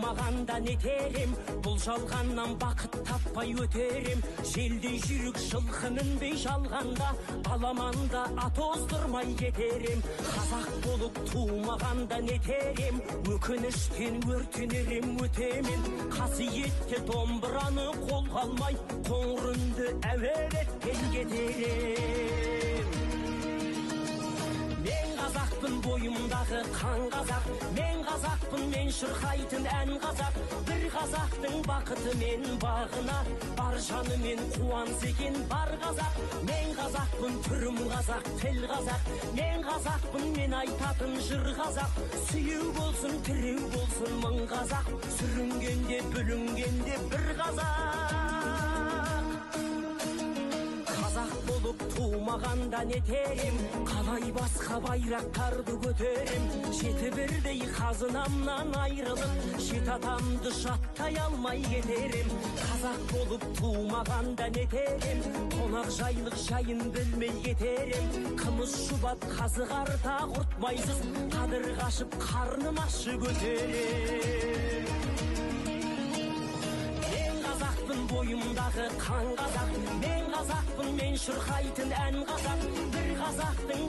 туумаганда нетерем, бұл жалғаннан бақыт таппай өтерем. Желдей жүрік жылқы мінбей жалғанда, аламанда ат оздырмай кетерем. Қазақ болып туумаганда нетерем, өкініштен өртенерем өтемен. Қасиетті домбыраны қолға алмай, қоңыр үнді әуелеттен кетерем. Мен қазақпын, бойымдағы қан қазақ, мен қазақпын, мен шырқайтын ән қазақ. Бір қазақтың бақыты мен бағына, бар жанымен қуанса екен бар қазақ. Мен қазақпын, түрім қазақ, тіл қазақ, мен қазақпын, мен айтатын жыр қазақ. Сүйеу болсын, тіреу болсын мың қазақ, сүрінгенде бүлінгенде бір қазақ. Қазақ болып туумаганда нетерем, қалай басқа байрақтарды көтерем. Жеті бірдей қазынамнан айрылып, жет атамды жаттай алмай кетерем. Қазақ болып туумаганда нетерем, қонақ жайлық жайын білмей кетерем. Қымыз шұбат қазы қарта құртмайсыз, қадыр қашып қарным ашып өтерем. Бойымдағы қан қазақ, мен қазақпын, мен шырқайтын ән қазақ. Бір қазақтың